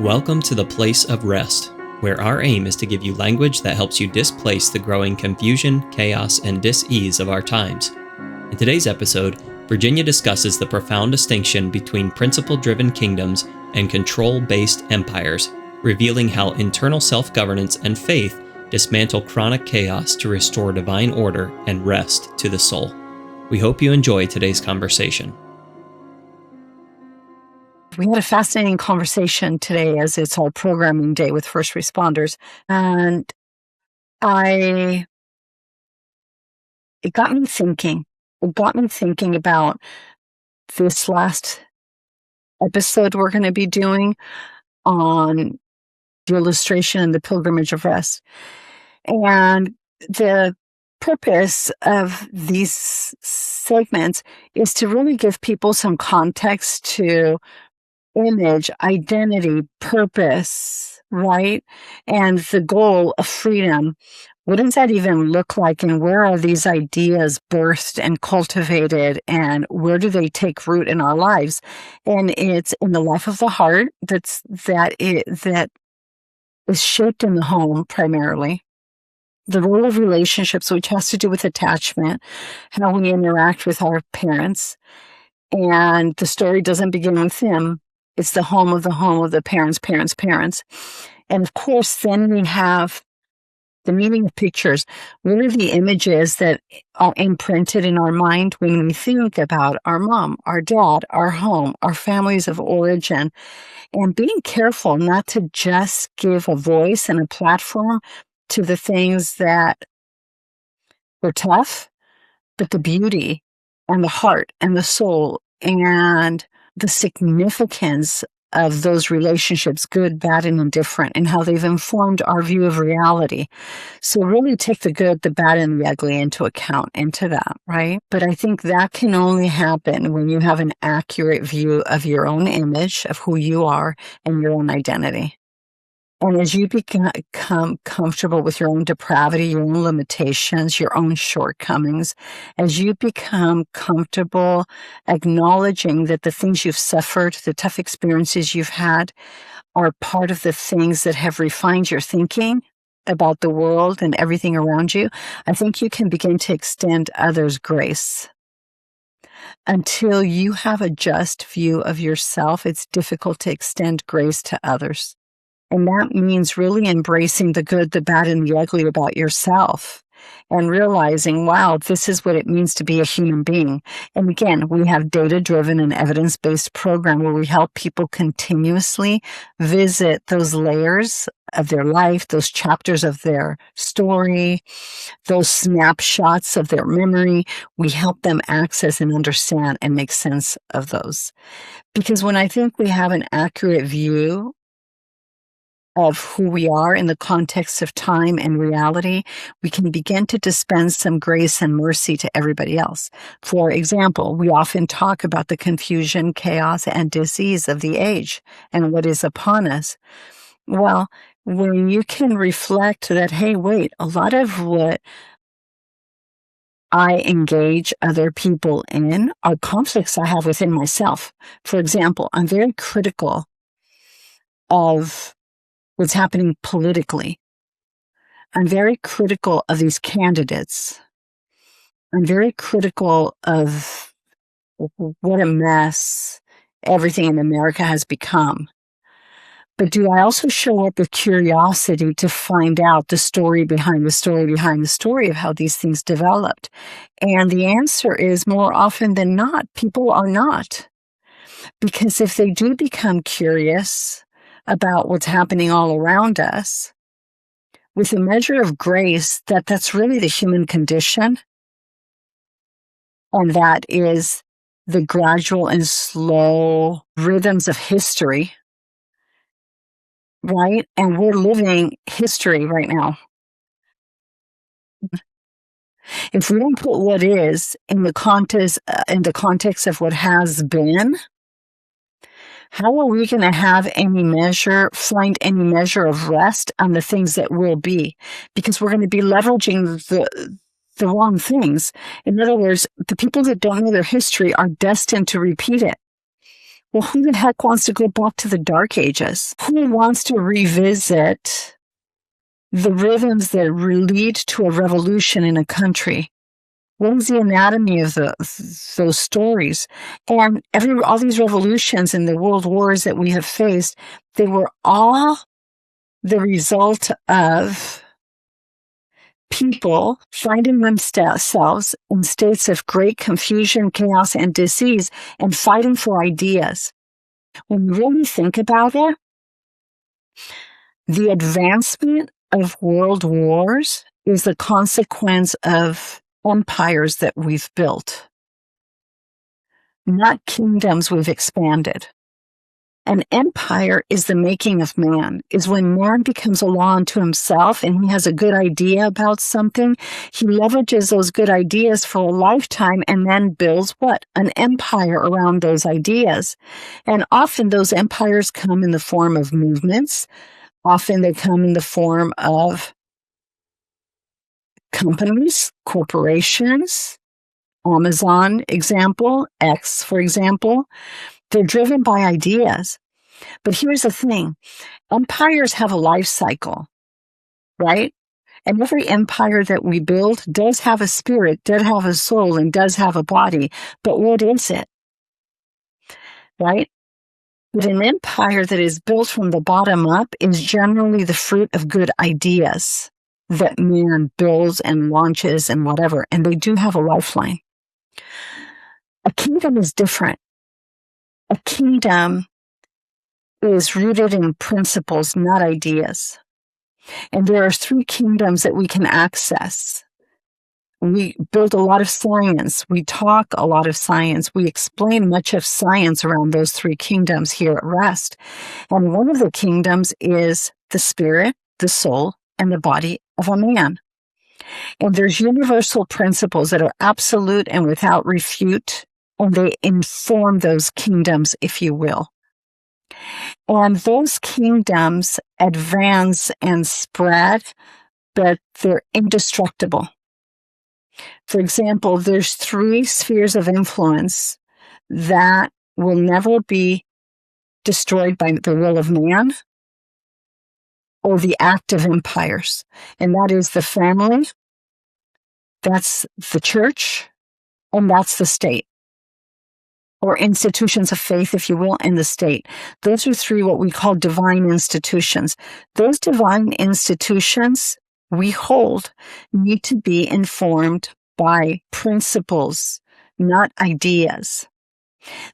Welcome to the place of rest, where our aim is to give you language that helps you displace the growing confusion, chaos, and dis-ease of our times. In today's episode, Virginia discusses the profound distinction between principle-driven kingdoms and control-based empires, revealing how internal self-governance and faith dismantle chronic chaos to restore divine order and rest to the soul. We hope you enjoy today's conversation. We had a fascinating conversation today as it's our programming day with first responders. And it got me thinking. It got me thinking about this last episode we're going to be doing on the illustration and the pilgrimage of rest. And the purpose of these segments is to really give people some context to image, identity, purpose, right? And the goal of freedom. What does that even look like? And where are these ideas birthed and cultivated? And where do they take root in our lives? And it's in the life of the heart that is shaped in the home primarily. The role of relationships, which has to do with attachment, how we interact with our parents. And the story doesn't begin with them. It's the home of the parents. And of course, then we have the meaning of pictures. What are the images that are imprinted in our mind when we think about our mom, our dad, our home, our families of origin? And being careful not to just give a voice and a platform to the things that were tough, but the beauty and the heart and the soul and the significance of those relationships, good, bad, and indifferent, and how they've informed our view of reality. So really take the good, the bad, and the ugly into account into that, right? But I think that can only happen when you have an accurate view of your own image, of who you are, and your own identity. And as you become comfortable with your own depravity, your own limitations, your own shortcomings, as you become comfortable acknowledging that the things you've suffered, the tough experiences you've had, are part of the things that have refined your thinking about the world and everything around you, I think you can begin to extend others grace. Until you have a just view of yourself, it's difficult to extend grace to others. And that means really embracing the good, the bad, and the ugly about yourself and realizing, wow, this is what it means to be a human being. And again, we have data-driven and evidence-based program where we help people continuously visit those layers of their life, those chapters of their story, those snapshots of their memory. We help them access and understand and make sense of those. Because when I think we have an accurate view of who we are in the context of time and reality, we can begin to dispense some grace and mercy to everybody else. For example, we often talk about the confusion, chaos, and disease of the age and what is upon us. Well, when you can reflect that, hey, wait, a lot of what I engage other people in are conflicts I have within myself. For example, I'm very critical of what's happening politically. I'm very critical of these candidates. I'm very critical of what a mess everything in America has become. But do I also show up with curiosity to find out the story behind the story of how these things developed? And the answer is, more often than not, people are not. Because if they do become curious about what's happening all around us, with a measure of grace, that's really the human condition, and that is the gradual and slow rhythms of history, right? And we're living history right now. If we don't put what is in the context of what has been, how are we going to find any measure of rest on the things that will be? Because we're going to be leveraging the wrong things. In other words, the people that don't know their history are destined to repeat it. Well, who the heck wants to go back to the Dark Ages? Who wants to revisit the rhythms that lead to a revolution in a country? What is the anatomy of those stories? And all these revolutions and the world wars that we have faced, they were all the result of people finding themselves in states of great confusion, chaos, and disease, and fighting for ideas. When you really think about it, the advancement of world wars is the consequence of empires that we've built, not kingdoms we've expanded. An empire is the making of man, is when man becomes a law unto himself and he has a good idea about something. He leverages those good ideas for a lifetime and then builds what? An empire around those ideas. And often those empires come in the form of movements. Often they come in the form of companies, corporations. Amazon, example, X, for example. They're driven by ideas. But here's the thing. Empires have a life cycle, right? And every empire that we build does have a spirit, does have a soul, and does have a body. But what is it? Right? But an empire that is built from the bottom up is generally the fruit of good ideas that man builds and launches and whatever. And they do have a lifeline. A kingdom is different. A kingdom is rooted in principles, not ideas. And there are 3 kingdoms that we can access. We build a lot of science. We talk a lot of science. We explain much of science around those 3 kingdoms here at R.E.S.T. And one of the kingdoms is the spirit, the soul, and the body of a man. And there's universal principles that are absolute and without refute, and they inform those kingdoms, if you will. And those kingdoms advance and spread, but they're indestructible. For example, there's 3 spheres of influence that will never be destroyed by the will of man or the act of empires. And that is the family, that's the church, and that's the state. Or institutions of faith, if you will, and the state. Those are 3 what we call divine institutions. Those divine institutions we hold need to be informed by principles, not ideas.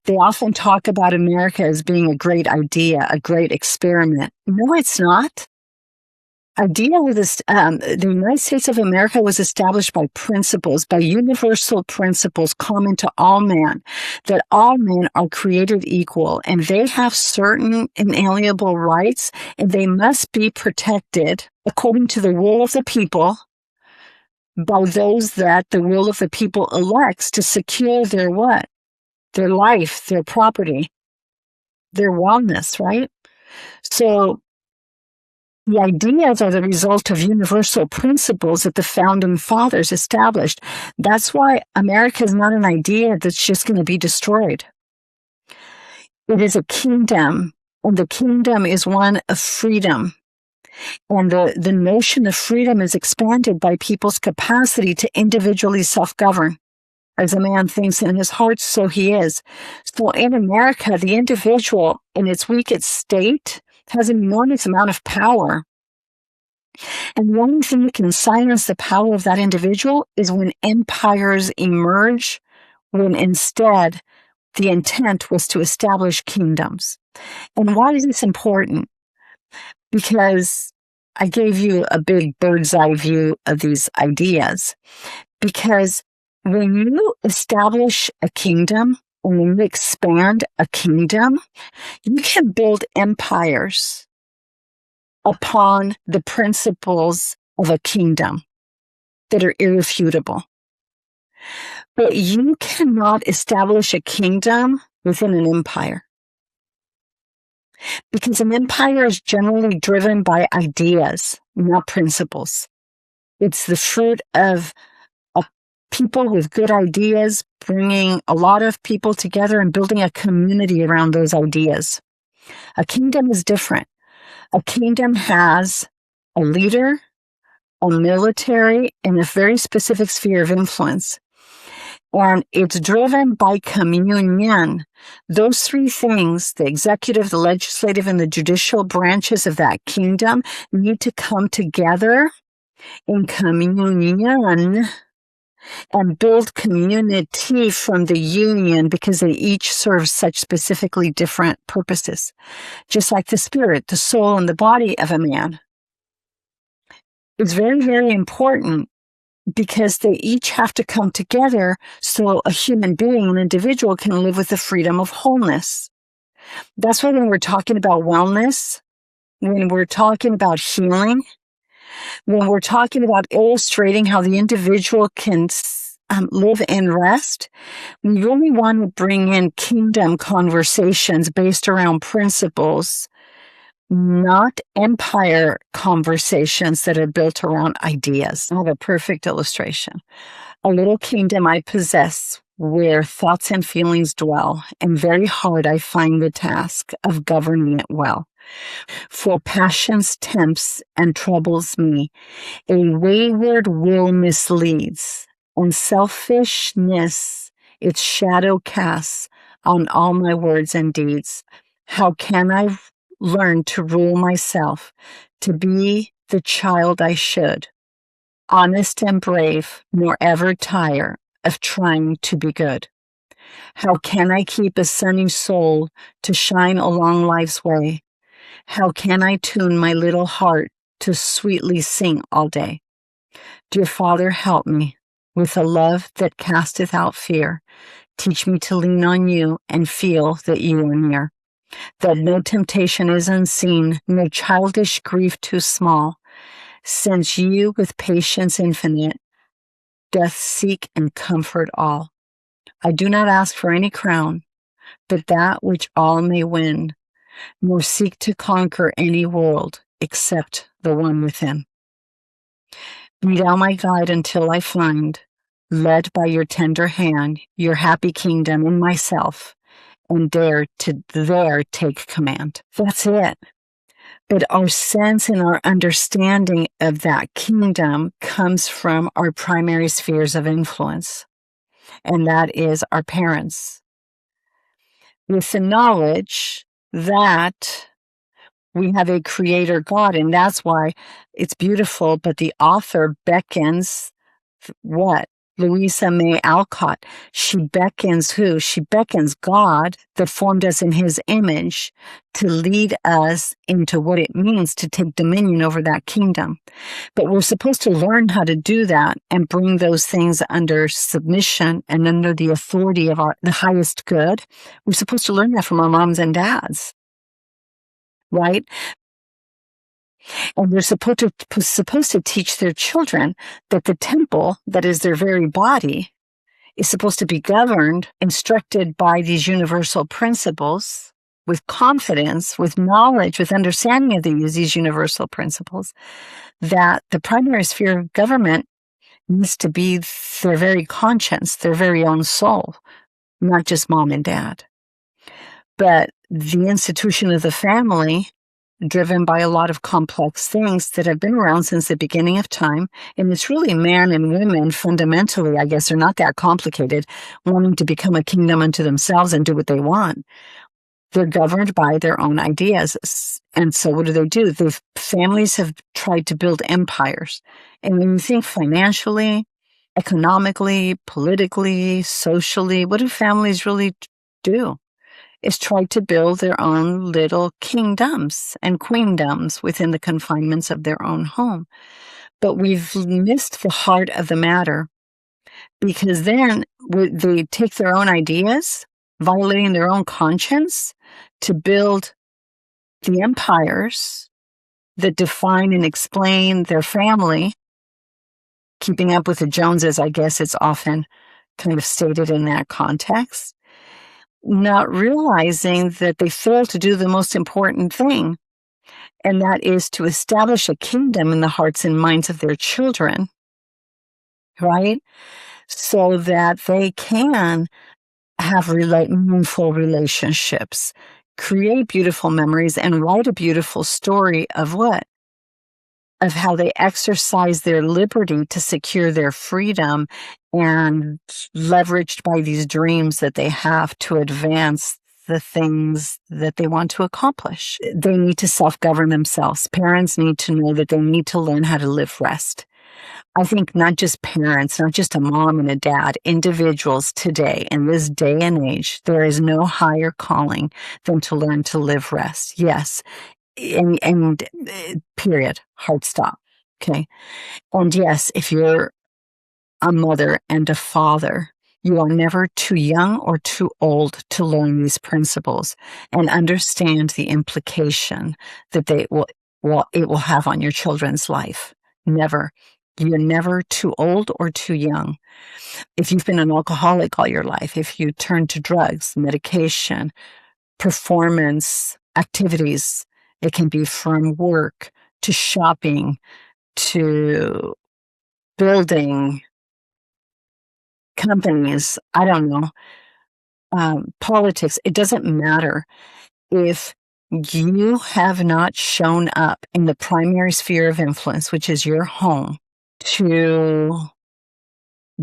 They often talk about America as being a great idea, a great experiment. No, it's not. The United States of America was established by principles, by universal principles common to all men, that all men are created equal, and they have certain inalienable rights, and they must be protected according to the will of the people by those that the will of the people elects to secure their what? Their life, their property, their wellness, right? So, the ideas are the result of universal principles that the founding fathers established. That's why America is not an idea that's just going to be destroyed. It is a kingdom, and the kingdom is one of freedom. And the notion of freedom is expanded by people's capacity to individually self-govern. As a man thinks in his heart, so he is. So in America, the individual in its weakest state has an enormous amount of power. And one thing that can silence the power of that individual is when empires emerge, when instead the intent was to establish kingdoms. And why is this important? Because I gave you a big bird's eye view of these ideas. Because when you establish a kingdom, and when you expand a kingdom, you can build empires upon the principles of a kingdom that are irrefutable. But you cannot establish a kingdom within an empire. Because an empire is generally driven by ideas, not principles. It's the fruit of a people with good ideas, bringing a lot of people together and building a community around those ideas. A kingdom is different. A kingdom has a leader, a military, and a very specific sphere of influence. And it's driven by communion. Those three things, the executive, the legislative, and the judicial branches of that kingdom, need to come together in communion and build community from the union, because they each serve such specifically different purposes. Just like the spirit, the soul, and the body of a man. It's very, very important, because they each have to come together so a human being, an individual, can live with the freedom of wholeness. That's why when we're talking about wellness, when we're talking about healing, when we're talking about illustrating how the individual can live in rest, we really want to bring in kingdom conversations based around principles, not empire conversations that are built around ideas. I have a perfect illustration. A little kingdom I possess where thoughts and feelings dwell, and very hard I find the task of governing it well. For passions tempts and troubles me, a wayward will misleads, and selfishness its shadow casts on all my words and deeds. How can I learn to rule myself, to be the child I should, honest and brave, nor ever tire of trying to be good? How can I keep a sunny soul to shine along life's way? How can I tune my little heart to sweetly sing all day? Dear Father, help me with a love that casteth out fear. Teach me to lean on you and feel that you are near, that no temptation is unseen, no childish grief too small, since you with patience infinite doth seek and comfort all. I do not ask for any crown, but that which all may win, nor seek to conquer any world except the one within. Be thou my guide until I find, led by your tender hand, your happy kingdom in myself, and dare to there take command. That's it. But our sense and our understanding of that kingdom comes from our primary spheres of influence, and that is our parents. With the knowledge that we have a creator God, and that's why it's beautiful, but the author beckons what? Louisa May Alcott. She beckons who? She beckons God that formed us in his image to lead us into what it means to take dominion over that kingdom. But we're supposed to learn how to do that and bring those things under submission and under the authority of the highest good. We're supposed to learn that from our moms and dads, right? And they're supposed to teach their children that the temple, that is their very body, is supposed to be governed, instructed by these universal principles with confidence, with knowledge, with understanding of these universal principles, that the primary sphere of government needs to be their very conscience, their very own soul, not just mom and dad. But the institution of the family, driven by a lot of complex things that have been around since the beginning of time. And it's really man and women fundamentally, I guess, are not that complicated, wanting to become a kingdom unto themselves and do what they want. They're governed by their own ideas. And so what do? The families have tried to build empires. And when you think financially, economically, politically, socially, what do families really do? Is try to build their own little kingdoms and queendoms within the confinements of their own home. But we've missed the heart of the matter, because then they take their own ideas, violating their own conscience, to build the empires that define and explain their family. Keeping up with the Joneses, I guess it's often kind of stated in that context. Not realizing that they fail to do the most important thing, and that is to establish a kingdom in the hearts and minds of their children, right? so that they can have meaningful relationships, create beautiful memories, and write a beautiful story of what? Of how they exercise their liberty to secure their freedom and leveraged by these dreams that they have to advance the things that they want to accomplish. They need to self-govern themselves. Parents need to know that they need to learn how to live rest. I think not just parents, not just a mom and a dad, individuals today, in this day and age, there is no higher calling than to learn to live rest. Yes. And period, hard stop. Okay. And yes, if you're a mother and a father, you are never too young or too old to learn these principles and understand the implication that it will have on your children's life. Never. You're never too old or too young. If you've been an alcoholic all your life, if you turn to drugs, medication, performance activities, it can be from work to shopping to building companies, I don't know, politics. It doesn't matter. If you have not shown up in the primary sphere of influence, which is your home, to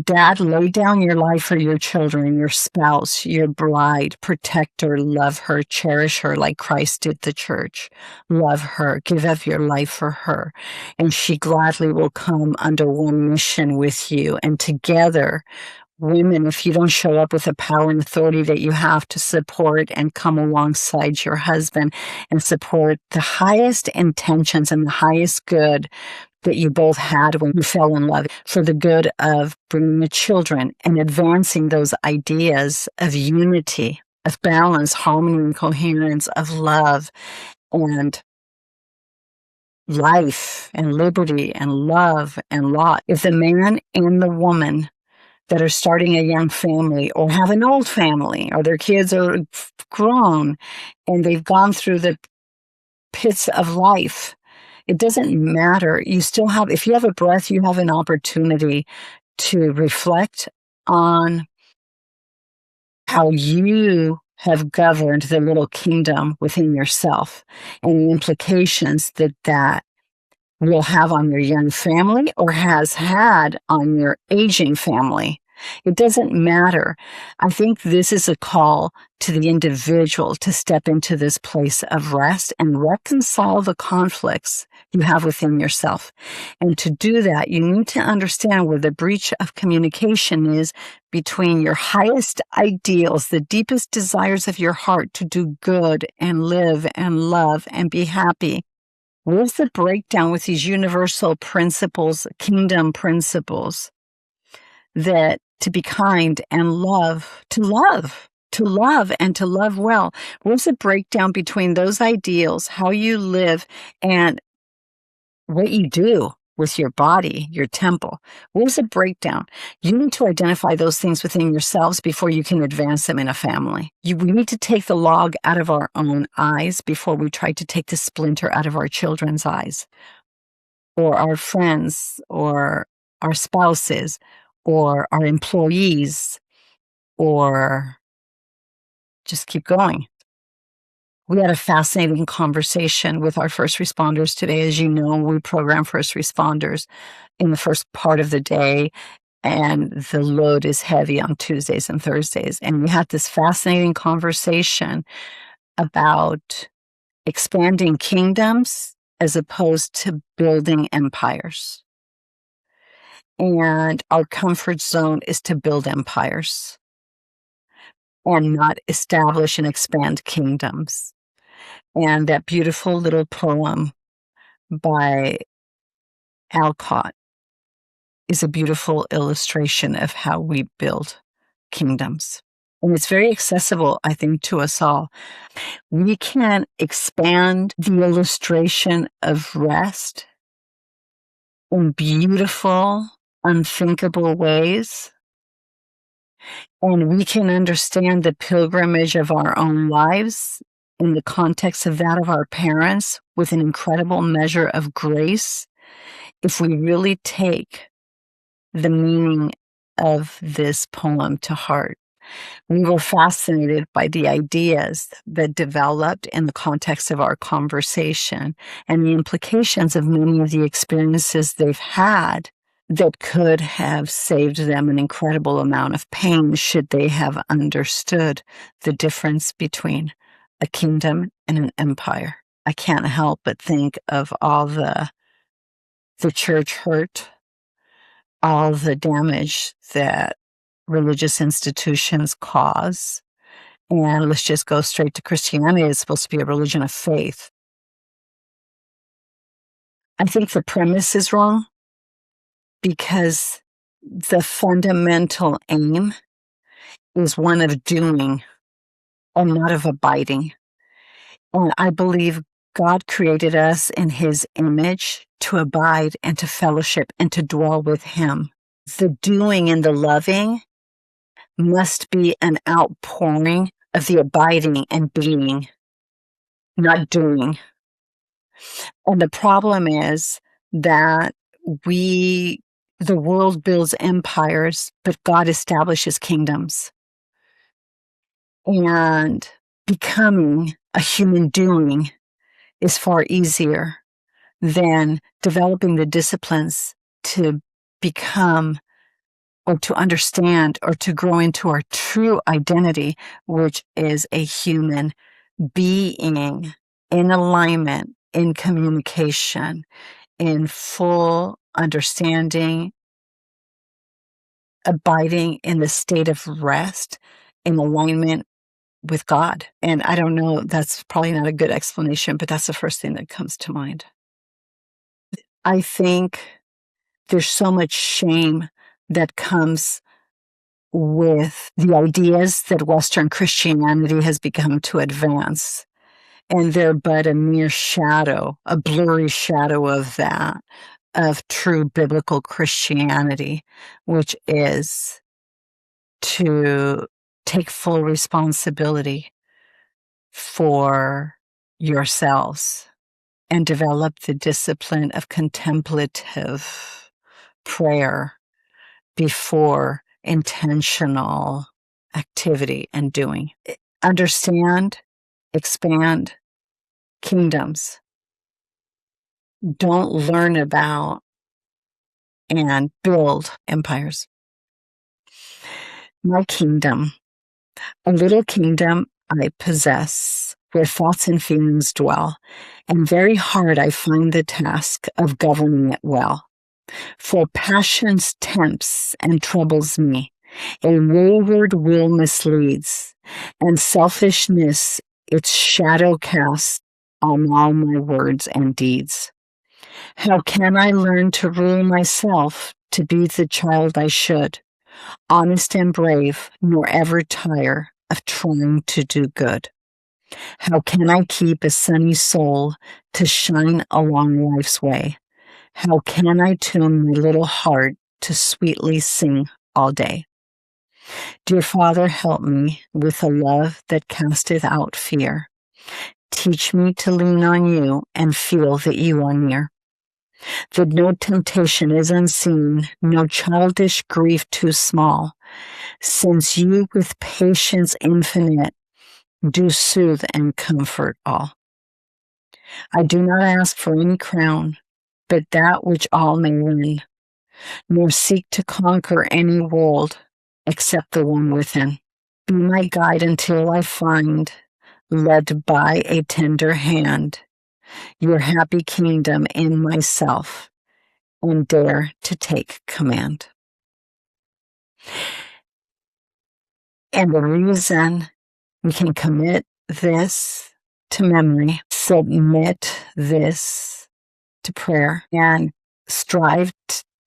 dad, lay down your life for your children, your spouse, your bride, protect her, love her, cherish her like Christ did the church. Love her, give up your life for her. And she gladly will come under one mission with you. And together, women, if you don't show up with the power and authority that you have to support and come alongside your husband and support the highest intentions and the highest good that you both had when you fell in love for the good of bringing the children and advancing those ideas of unity, of balance, harmony, and coherence, of love and life and liberty and love and law. If the man and the woman that are starting a young family or have an old family or their kids are grown and they've gone through the pits of life, it doesn't matter. You still have, if you have a breath, you have an opportunity to reflect on how you have governed the little kingdom within yourself and the implications that that will have on your young family or has had on your aging family. It doesn't matter. I think this is a call to the individual to step into this place of rest and reconcile the conflicts you have within yourself. And to do that, you need to understand where the breach of communication is between your highest ideals, the deepest desires of your heart to do good and live and love and be happy. Where's the breakdown with these universal principles, kingdom principles, that to be kind and love, to love and to love well? Where's the breakdown between those ideals, how you live, and what you do with your body, your temple? Where's the breakdown? You need to identify those things within yourselves before you can advance them in a family. We need to take the log out of our own eyes before we try to take the splinter out of our children's eyes, or our friends, or our spouses, or our employees, or just keep going. We had a fascinating conversation with our first responders today. As you know, we program first responders in the first part of the day, and the load is heavy on Tuesdays and Thursdays. And we had this fascinating conversation about expanding kingdoms as opposed to building empires. And our comfort zone is to build empires and not establish and expand kingdoms. And that beautiful little poem by Alcott is a beautiful illustration of how we build kingdoms. And it's very accessible, I think, to us all. We can expand the illustration of rest in beautiful, unthinkable ways. And we can understand the pilgrimage of our own lives in the context of that of our parents with an incredible measure of grace if we really take the meaning of this poem to heart. We were fascinated by the ideas that developed in the context of our conversation and the implications of many of the experiences they've had that could have saved them an incredible amount of pain should they have understood the difference between a kingdom and an empire. I can't help but think of all the church hurt, all the damage that religious institutions cause. And let's just go straight to Christianity. It's supposed to be a religion of faith. I think the premise is wrong because the fundamental aim is one of doing and not of abiding. And I believe God created us in his image to abide and to fellowship and to dwell with him. The doing and the loving must be an outpouring of the abiding and being, not doing. And the problem is that the world builds empires, but God establishes kingdoms. And becoming a human doing is far easier than developing the disciplines to become or to understand or to grow into our true identity, which is a human being in alignment, in communication, in full understanding, abiding in the state of rest, in alignment with God. And I don't know, that's probably not a good explanation, but that's the first thing that comes to mind. I think there's so much shame that comes with the ideas that Western Christianity has become to advance. And they're but a mere shadow, a blurry shadow of that, of true biblical Christianity, which is to take full responsibility for yourselves and develop the discipline of contemplative prayer before intentional activity and doing. Understand, expand kingdoms. Don't learn about and build empires. My kingdom, a little kingdom I possess, where thoughts and feelings dwell, and very hard I find the task of governing it well. For passions tempts and troubles me, a wayward will misleads, and selfishness its shadow casts on all my words and deeds. How can I learn to rule myself, to be the child I should, honest and brave, nor ever tire of trying to do good? How can I keep a sunny soul to shine along life's way? How can I tune my little heart to sweetly sing all day? Dear Father, help me with a love that casteth out fear. Teach me to lean on you and feel that you are near. That no temptation is unseen, no childish grief too small, since you with patience infinite do soothe and comfort all. I do not ask for any crown, but that which all may win, nor seek to conquer any world except the one within. Be my guide until I find, led by a tender hand, your happy kingdom in myself, and dare to take command. And the reason we can commit this to memory, submit this to prayer, and strive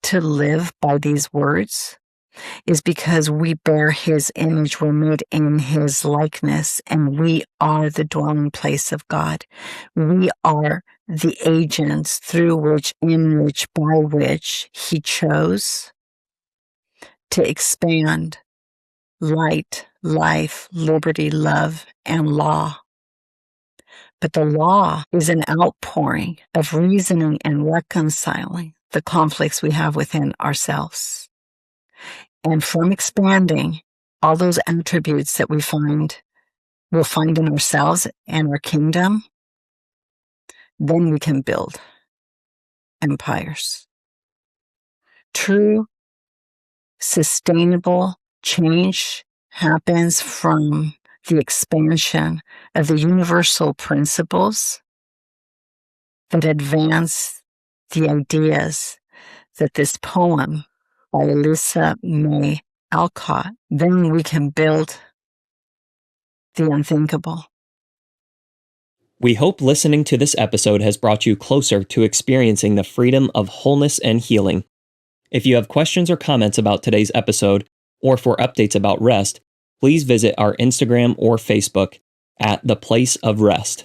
to live by these words is because we bear his image, we're made in his likeness, and we are the dwelling place of God. We are the agents through which, in which, by which he chose to expand light, life, liberty, love, and law. But the law is an outpouring of reasoning and reconciling the conflicts we have within ourselves. And from expanding all those attributes that we'll find in ourselves and our kingdom, then we can build empires. True, sustainable change happens from the expansion of the universal principles that advance the ideas that this poem by Elisa May Alcott, then we can build the unthinkable. We hope listening to this episode has brought you closer to experiencing the freedom of wholeness and healing. If you have questions or comments about today's episode, or for updates about rest, please visit our Instagram or Facebook at The Place of Rest.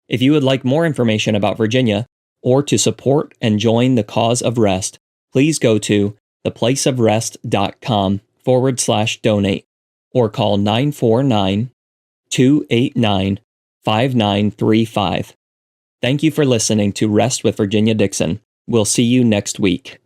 If you would like more information about Virginia, or to support and join the cause of rest, please go to theplaceofrest.com/donate or call 949-289-5935. Thank you for listening to Rest with Virginia Dixon. We'll see you next week.